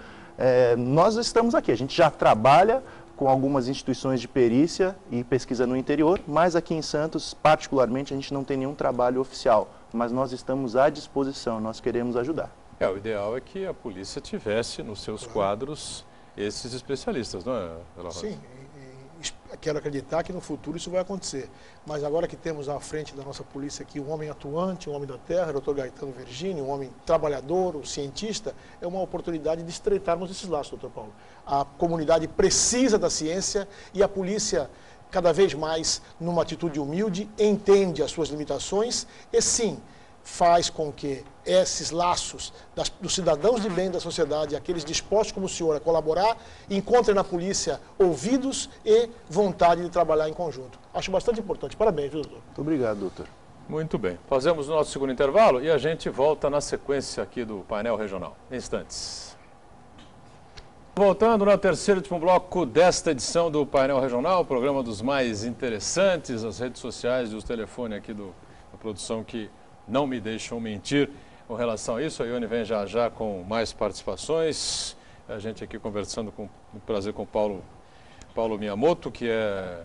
nós estamos aqui, a gente já trabalha com algumas instituições de perícia e pesquisa no interior, mas aqui em Santos, particularmente, a gente não tem nenhum trabalho oficial, mas nós estamos à disposição, nós queremos ajudar. O ideal é que a polícia tivesse nos seus quadros esses especialistas, não é, Della Rosa? Sim, quero acreditar que no futuro isso vai acontecer. Mas agora que temos à frente da nossa polícia aqui um homem atuante, um homem da terra, o Dr. Gaetano Vergini, um homem trabalhador, um cientista, é uma oportunidade de estreitarmos esses laços, Dr. Paulo. A comunidade precisa da ciência e a polícia, cada vez mais, numa atitude humilde, entende as suas limitações e, sim, faz com que esses laços dos cidadãos de bem da sociedade, aqueles dispostos como o senhor a colaborar, encontrem na polícia ouvidos e vontade de trabalhar em conjunto. Acho bastante importante. Parabéns, viu, doutor? Muito obrigado, doutor. Muito bem. Fazemos o nosso segundo intervalo e a gente volta na sequência aqui do painel regional. Em instantes. Voltando no terceiro e último bloco desta edição do painel regional, o programa dos mais interessantes, as redes sociais e os telefones aqui da produção que não me deixam mentir com relação a isso. A Ione vem já já com mais participações. A gente aqui conversando com muito prazer com o Paulo Miyamoto, que é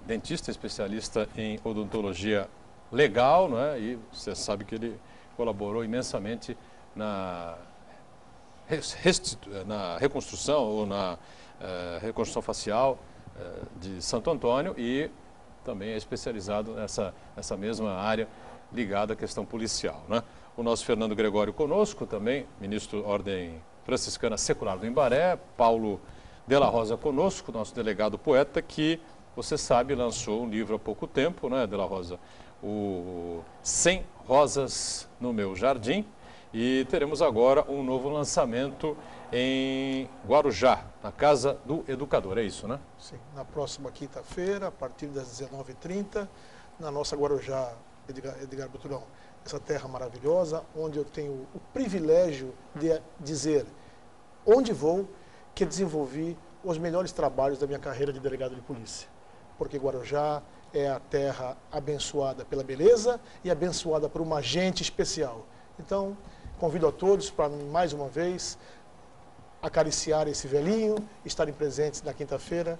dentista especialista em odontologia legal, né? E você sabe que ele colaborou imensamente na reconstrução ou na reconstrução facial de Santo Antônio e também é especializado nessa mesma área ligada à questão policial, né? O nosso Fernando Gregório conosco também, ministro Ordem Franciscana Secular do Imbaré, Paulo Della Rosa conosco, nosso delegado poeta, que, você sabe, lançou um livro há pouco tempo, né, Della Rosa? O 100 Rosas no Meu Jardim. E teremos agora um novo lançamento em Guarujá, na Casa do Educador, é isso, né? Sim, na próxima quinta-feira, a partir das 19h30, na nossa Guarujá, Edgar Buturão, essa terra maravilhosa, onde eu tenho o privilégio de dizer onde vou, que desenvolvi os melhores trabalhos da minha carreira de delegado de polícia. Porque Guarujá é a terra abençoada pela beleza e abençoada por uma gente especial. Então, convido a todos para, mais uma vez, acariciar esse velhinho, estarem presentes na quinta-feira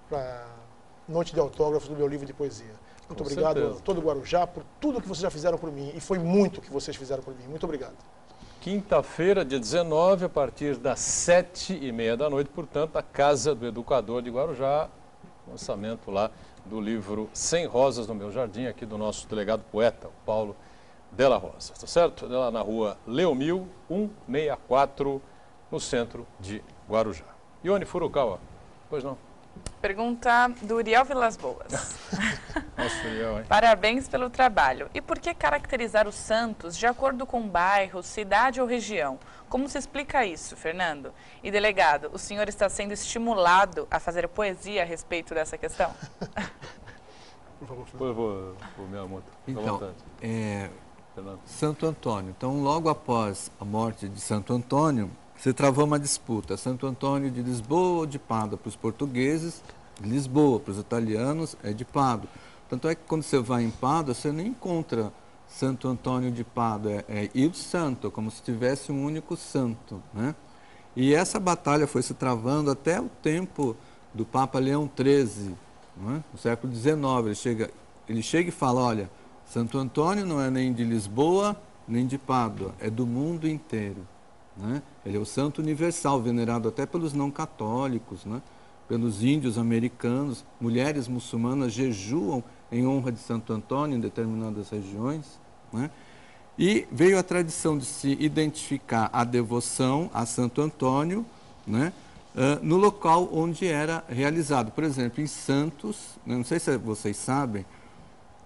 para a noite de autógrafos do meu livro de poesia. Muito obrigado a todo o Guarujá por tudo que vocês já fizeram por mim. E foi muito que vocês fizeram por mim. Muito obrigado. Quinta-feira, dia 19, a partir das 7h30 da noite, portanto, a Casa do Educador de Guarujá, lançamento lá do livro 100 Rosas no Meu Jardim, aqui do nosso delegado poeta, Paulo Della Rosa, tá certo? Lá na rua Leomil, 164, no centro de Guarujá. Ione Furukawa, pois não? Pergunta do Uriel Vilas Boas. Nossa, Uriel, hein? Parabéns pelo trabalho. E por que caracterizar os santos de acordo com bairro, cidade ou região? Como se explica isso, Fernando? E delegado, o senhor está sendo estimulado a fazer poesia a respeito dessa questão? Por favor, minha moto. Então, Santo Antônio. Então, logo após a morte de Santo Antônio, se travou uma disputa. Santo Antônio de Lisboa ou de Pádua para os portugueses, Lisboa para os italianos é de Pádua. Tanto é que quando você vai em Pádua, você não encontra Santo Antônio de Pádua, é Il Santo, como se tivesse um único santo, né? E essa batalha foi se travando até o tempo do Papa Leão XIII, né? No século XIX. Ele chega e fala, olha, Santo Antônio não é nem de Lisboa, nem de Pádua, é do mundo inteiro. Né? Ele é o santo universal, venerado até pelos não católicos, né? Pelos índios americanos. Mulheres muçulmanas jejuam em honra de Santo Antônio em determinadas regiões. Né? E veio a tradição de se identificar a devoção a Santo Antônio, né? No local onde era realizado. Por exemplo, em Santos, não sei se vocês sabem,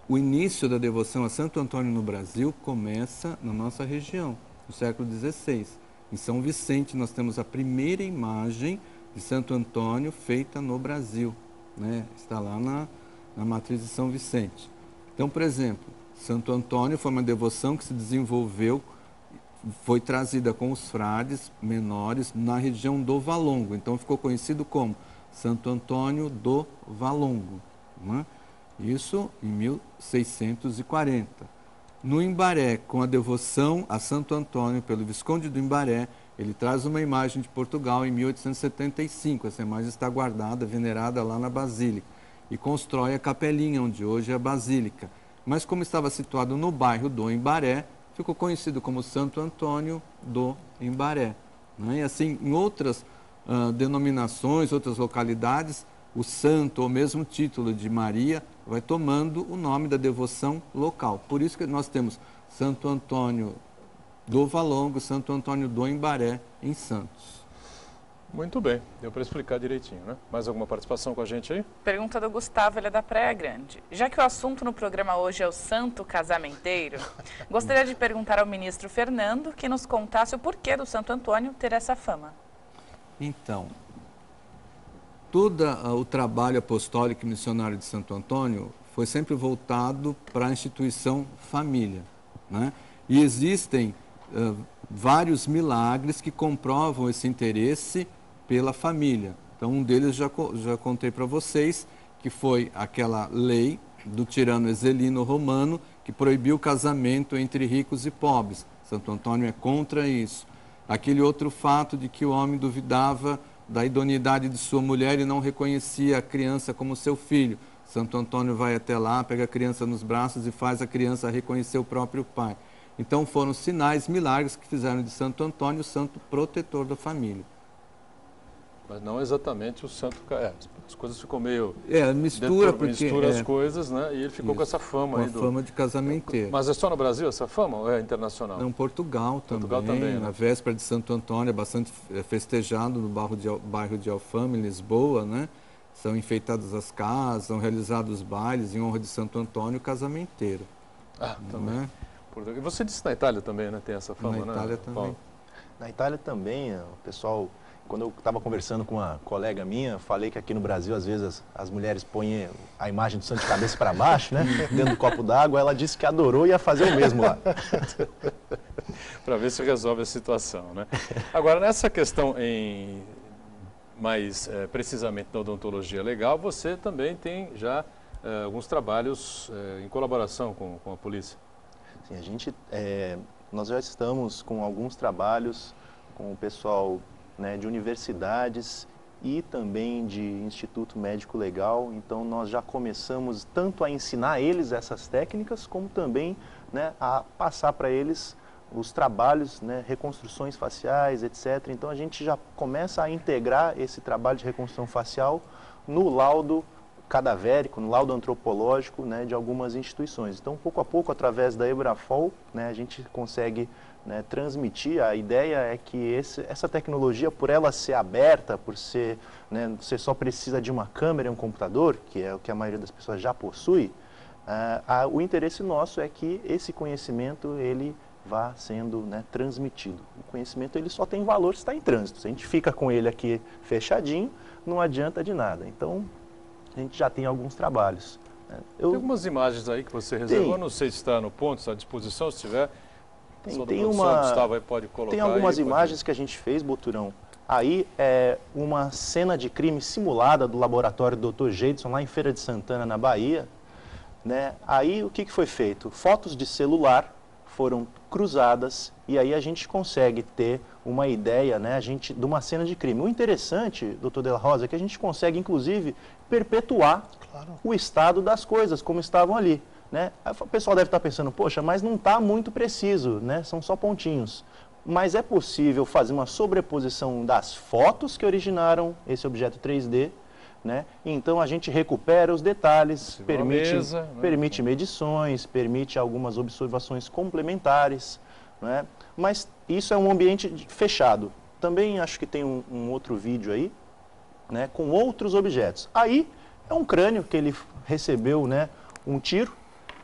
o início da devoção a Santo Antônio no Brasil começa na nossa região, no século XVI. Em São Vicente, nós temos a primeira imagem de Santo Antônio feita no Brasil, né? Está lá na matriz de São Vicente. Então, por exemplo, Santo Antônio foi uma devoção que se desenvolveu, foi trazida com os frades menores na região do Valongo. Então, ficou conhecido como Santo Antônio do Valongo, né? Isso em 1640. No Imbaré, com a devoção a Santo Antônio pelo Visconde do Imbaré, ele traz uma imagem de Portugal em 1875. Essa imagem está guardada, venerada lá na Basílica. E constrói a capelinha, onde hoje é a Basílica. Mas como estava situado no bairro do Imbaré, ficou conhecido como Santo Antônio do Imbaré. Né? E assim, em outras denominações, outras localidades, o santo, ou mesmo o título de Maria, vai tomando o nome da devoção local. Por isso que nós temos Santo Antônio do Valongo, Santo Antônio do Imbaré, em Santos. Muito bem, deu para explicar direitinho, né? Mais alguma participação com a gente aí? Pergunta do Gustavo, ele é da Praia Grande. Já que o assunto no programa hoje é o santo casamenteiro, gostaria de perguntar ao ministro Fernando que nos contasse o porquê do Santo Antônio ter essa fama. Então, todo o trabalho apostólico e missionário de Santo Antônio foi sempre voltado para a instituição família, né? E existem vários milagres que comprovam esse interesse pela família. Então, um deles já contei para vocês, que foi aquela lei do tirano Exelino Romano, que proibiu o casamento entre ricos e pobres. Santo Antônio é contra isso. Aquele outro fato de que o homem duvidava da idoneidade de sua mulher e não reconhecia a criança como seu filho. Santo Antônio vai até lá, pega a criança nos braços e faz a criança reconhecer o próprio pai. Então foram sinais, milagres que fizeram de Santo Antônio o santo protetor da família. Mas não exatamente o santo... as coisas ficam meio... mistura as coisas, né? E ele ficou com essa fama aí. Fama de casamenteiro. Mas é só no Brasil essa fama ou é internacional? Não, Portugal também, né? Na véspera de Santo Antônio, é bastante festejado no bairro de Alfama, em Lisboa, né? São enfeitadas as casas, são realizados bailes em honra de Santo Antônio, casamenteiro. Também. Né? E você disse na Itália também, né? Tem essa fama, né? Na Itália também. Paulo? Na Itália também, o pessoal... Quando eu estava conversando com uma colega minha, falei que aqui no Brasil, às vezes, as mulheres põem a imagem do santo de cabeça para baixo, né? Dentro do copo d'água. Ela disse que adorou e ia fazer o mesmo lá. Para ver se resolve a situação, né? Agora, nessa questão mais precisamente na odontologia legal, você também tem já alguns trabalhos em colaboração com a polícia. Sim, nós já estamos com alguns trabalhos com o pessoal, né, de universidades e também de Instituto Médico Legal. Então nós já começamos tanto a ensinar eles essas técnicas, como também, né, a passar para eles os trabalhos, né, reconstruções faciais, etc. Então a gente já começa a integrar esse trabalho de reconstrução facial no laudo cadavérico, no laudo antropológico, né, de algumas instituições. Então, pouco a pouco, através da Ebrafol, né, a gente consegue, né, transmitir. A ideia é que essa tecnologia, por ela ser aberta, por ser, né, você só precisa de uma câmera e um computador, que é o que a maioria das pessoas já possui, o interesse nosso é que esse conhecimento ele vá sendo, né, transmitido. O conhecimento ele só tem valor se está em trânsito. Se a gente fica com ele aqui fechadinho, não adianta de nada. Então, a gente já tem alguns trabalhos. Tem algumas imagens aí que você reservou, não sei se está no ponto, está à disposição, se tiver. Gustavo aí pode colocar. Tem algumas aí, imagens que a gente fez, Boturão. Aí é uma cena de crime simulada do laboratório do Dr. Jeidson, lá em Feira de Santana, na Bahia. Né? Aí o que foi feito? Fotos de celular foram cruzadas e aí a gente consegue ter uma ideia, né, de uma cena de crime. O interessante, doutor De La Rosa, é que a gente consegue, inclusive, perpetuar o estado das coisas, como estavam ali. Né? O pessoal deve estar pensando, poxa, mas não está muito preciso, né? São só pontinhos. Mas é possível fazer uma sobreposição das fotos que originaram esse objeto 3D, né? Então a gente recupera os detalhes, permite medições, permite algumas observações complementares, né? Mas isso é um ambiente fechado. Também acho que tem um outro vídeo aí, né, com outros objetos. Aí é um crânio que ele recebeu, né, um tiro,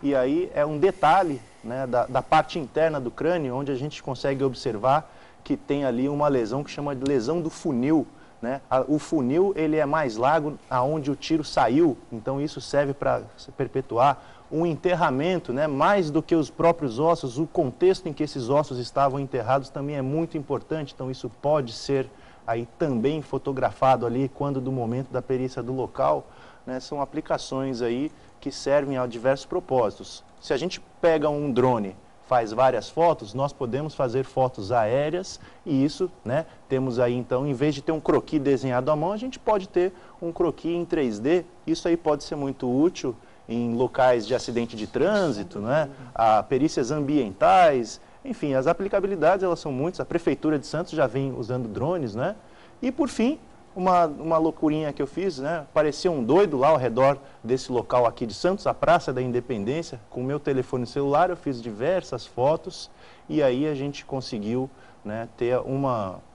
e aí é um detalhe, né, da parte interna do crânio, onde a gente consegue observar que tem ali uma lesão que chama de lesão do funil. Né? O funil ele é mais largo aonde o tiro saiu, então isso serve para perpetuar um enterramento, né? Mais do que os próprios ossos, o contexto em que esses ossos estavam enterrados também é muito importante, então isso pode ser aí também fotografado ali quando do momento da perícia do local, né? São aplicações aí que servem a diversos propósitos. Se a gente pega um drone, faz várias fotos, nós podemos fazer fotos aéreas e isso, né, temos aí então, em vez de ter um croquis desenhado à mão, a gente pode ter um croquis em 3D, isso aí pode ser muito útil em locais de acidente de trânsito, né, a perícias ambientais, enfim, as aplicabilidades elas são muitas, a Prefeitura de Santos já vem usando drones, né, e por fim, uma loucurinha que eu fiz, né? Parecia um doido lá ao redor desse local aqui de Santos, a Praça da Independência. Com o meu telefone celular eu fiz diversas fotos e aí a gente conseguiu, né, ter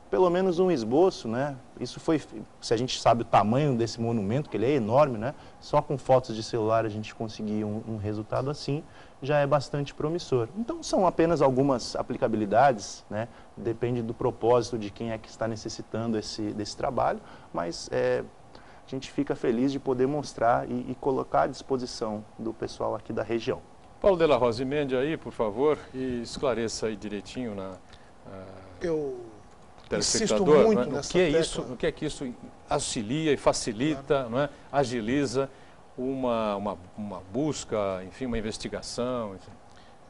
pelo menos um esboço, né? Isso foi, se a gente sabe o tamanho desse monumento, que ele é enorme, né? Só com fotos de celular a gente conseguir um resultado assim, já é bastante promissor. Então são apenas algumas aplicabilidades, né? Depende do propósito de quem é que está necessitando desse trabalho, mas a gente fica feliz de poder mostrar e colocar à disposição do pessoal aqui da região. Paulo De La Rosa, emende aí, por favor, e esclareça aí direitinho Eu telespectador, insisto muito nessa tecla. o que é que isso auxilia e facilita, não é? Agiliza uma busca, enfim, uma investigação. Enfim.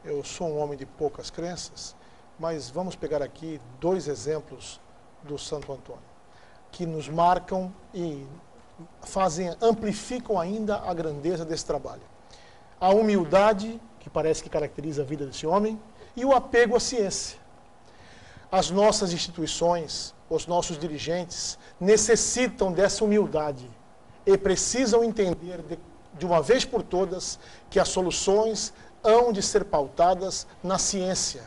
Eu sou um homem de poucas crenças, mas vamos pegar aqui 2 exemplos do Santo Antônio, que nos marcam e amplificam ainda a grandeza desse trabalho. A humildade, que parece que caracteriza a vida desse homem, e o apego à ciência. As nossas instituições, os nossos dirigentes, necessitam dessa humildade e precisam entender de uma vez por todas que as soluções hão de ser pautadas na ciência.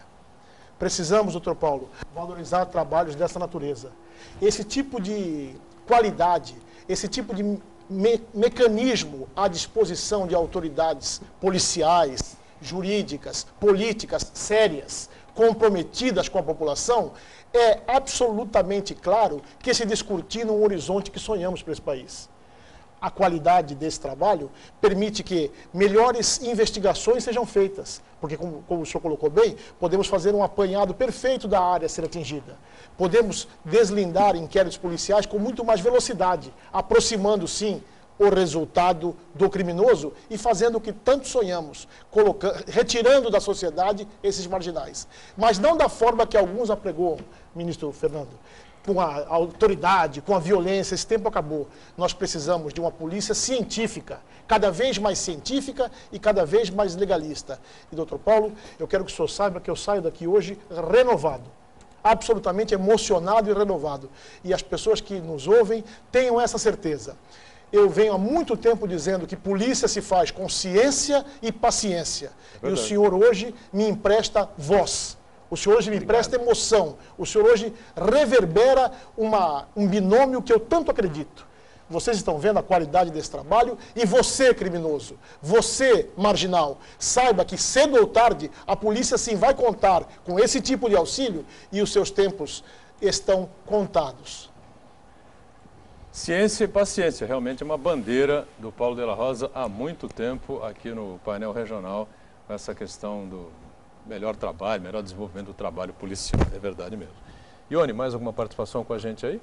Precisamos, doutor Paulo, valorizar trabalhos dessa natureza. Esse tipo de qualidade, esse tipo de mecanismo à disposição de autoridades policiais, jurídicas, políticas sérias, comprometidas com a população, é absolutamente claro que se descortina um horizonte que sonhamos para esse país. A qualidade desse trabalho permite que melhores investigações sejam feitas, porque, como o senhor colocou bem, podemos fazer um apanhado perfeito da área a ser atingida. Podemos deslindar inquéritos policiais com muito mais velocidade, aproximando, sim, o resultado do criminoso e fazendo o que tanto sonhamos, retirando da sociedade esses marginais. Mas não da forma que alguns apregoam, ministro Fernando, com a autoridade, com a violência. Esse tempo acabou. Nós precisamos de uma polícia científica, cada vez mais científica e cada vez mais legalista. E, doutor Paulo, eu quero que o senhor saiba que eu saio daqui hoje renovado, absolutamente emocionado e renovado. E as pessoas que nos ouvem tenham essa certeza. eu venho há muito tempo dizendo que polícia se faz com ciência e paciência. E o senhor hoje me empresta voz. O senhor hoje me empresta emoção. O senhor hoje reverbera um binômio que eu tanto acredito. Vocês estão vendo a qualidade desse trabalho e você, criminoso, você, marginal, saiba que cedo ou tarde a polícia sim vai contar com esse tipo de auxílio e os seus tempos estão contados. Ciência e paciência, realmente é uma bandeira do Paulo de la Rosa há muito tempo aqui no painel regional, com essa questão do melhor trabalho, melhor desenvolvimento do trabalho policial, é verdade mesmo. Ione, mais alguma participação com a gente aí?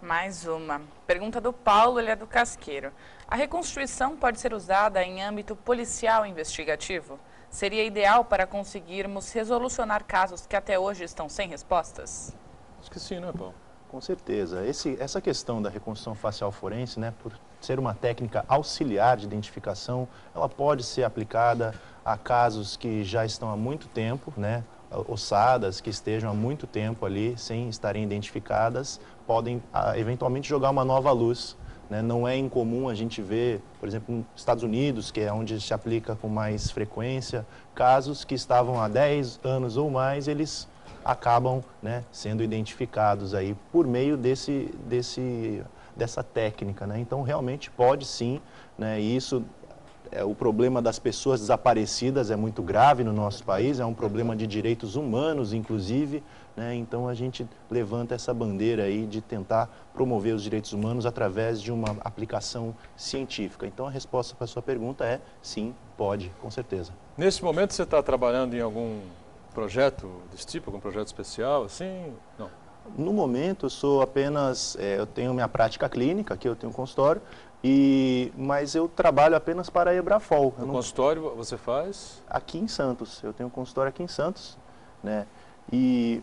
Mais uma. Pergunta do Paulo, ele é do Casqueiro. A reconstituição pode ser usada em âmbito policial investigativo? Seria ideal para conseguirmos resolucionar casos que até hoje estão sem respostas? Acho que sim, né, Paulo? Com certeza. Essa questão da reconstrução facial forense, né, por ser uma técnica auxiliar de identificação, ela pode ser aplicada a casos que já estão há muito tempo, né, ossadas que estejam há muito tempo ali sem estarem identificadas, podem eventualmente jogar uma nova luz. Né? Não é incomum a gente ver, por exemplo, nos Estados Unidos, que é onde se aplica com mais frequência, casos que estavam há 10 anos ou mais, eles acabam, né, sendo identificados aí por meio dessa técnica. Né? Então, realmente pode sim, né, e isso, o problema das pessoas desaparecidas é muito grave no nosso país, é um problema de direitos humanos, inclusive, né? Então a gente levanta essa bandeira aí de tentar promover os direitos humanos através de uma aplicação científica. Então a resposta para a sua pergunta é sim, pode, com certeza. Nesse momento você está trabalhando em algum projeto desse tipo, algum projeto especial, assim? Não. No momento eu sou apenas, eu tenho minha prática clínica, aqui eu tenho um consultório, mas eu trabalho apenas para a Ebrafol. No consultório você faz? Aqui em Santos, eu tenho um consultório aqui em Santos, né?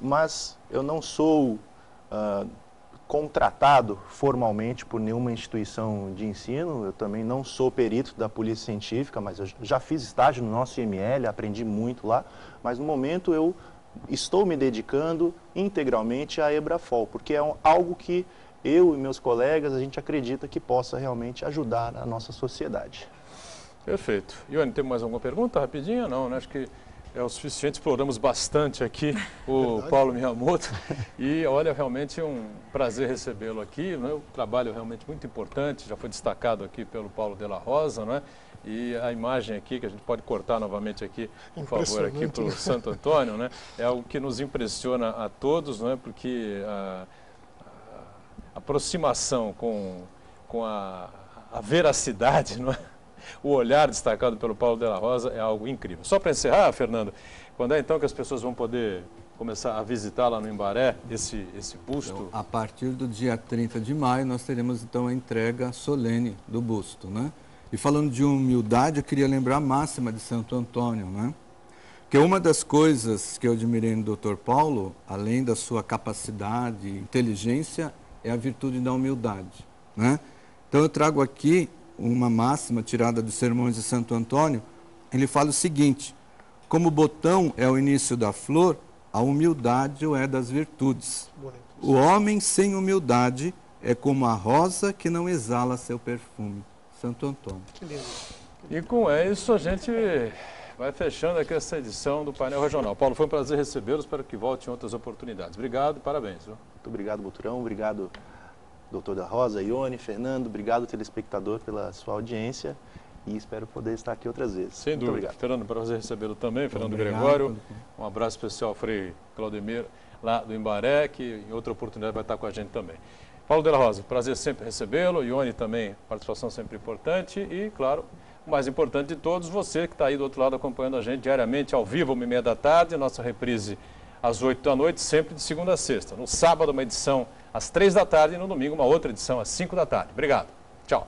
Mas eu não sou contratado formalmente por nenhuma instituição de ensino, eu também não sou perito da Polícia Científica, mas eu já fiz estágio no nosso IML, aprendi muito lá, mas no momento eu estou me dedicando integralmente à Ebrafol, porque é algo que eu e meus colegas, a gente acredita que possa realmente ajudar a nossa sociedade. Perfeito. Ione, tem mais alguma pergunta rapidinha? Não, né? Acho que é o suficiente, exploramos bastante aqui o Paulo Miyamoto e olha, realmente é um prazer recebê-lo aqui, né? Um trabalho realmente muito importante, já foi destacado aqui pelo Paulo de la Rosa, né? E a imagem aqui, que a gente pode cortar novamente aqui, por favor, aqui para o Santo Antônio, né? É algo que nos impressiona a todos, né? Porque a aproximação com a veracidade, não é? O olhar destacado pelo Paulo de la Rosa é algo incrível. Só para encerrar, Fernando, quando é então que as pessoas vão poder começar a visitar lá no Imbaré esse busto? Então, a partir do dia 30 de maio nós teremos então a entrega solene do busto, né? E falando de humildade, eu queria lembrar a máxima de Santo Antônio, né? Que uma das coisas que eu admirei no Dr. Paulo, além da sua capacidade e inteligência, é a virtude da humildade, né? Então eu trago aqui uma máxima tirada dos Sermões de Santo Antônio. Ele fala o seguinte: como o botão é o início da flor, a humildade o é das virtudes. O homem sem humildade é como a rosa que não exala seu perfume. Santo Antônio. Que lindo. E com isso a gente vai fechando aqui essa edição do Painel Regional. Paulo, foi um prazer recebê-lo, espero que volte em outras oportunidades. Obrigado e parabéns. Viu? Muito obrigado, Boturão, obrigado, doutor da Rosa, Ione, Fernando, obrigado, telespectador, pela sua audiência e espero poder estar aqui outras vezes. Sem Muito dúvida. Obrigado. Fernando, prazer recebê-lo também, Fernando Obrigado. Gregório. Um abraço especial ao Frei Claudemir, lá do Imbaré, que em outra oportunidade vai estar com a gente também. Paulo de la Rosa, prazer sempre recebê-lo, Ione também, participação sempre importante e, claro, o mais importante de todos, você que está aí do outro lado acompanhando a gente diariamente, ao vivo, 1h30 da tarde, nossa reprise às 8 da noite, sempre de segunda a sexta. No sábado, uma edição às 3 da tarde e no domingo, uma outra edição às 5 da tarde. Obrigado. Tchau.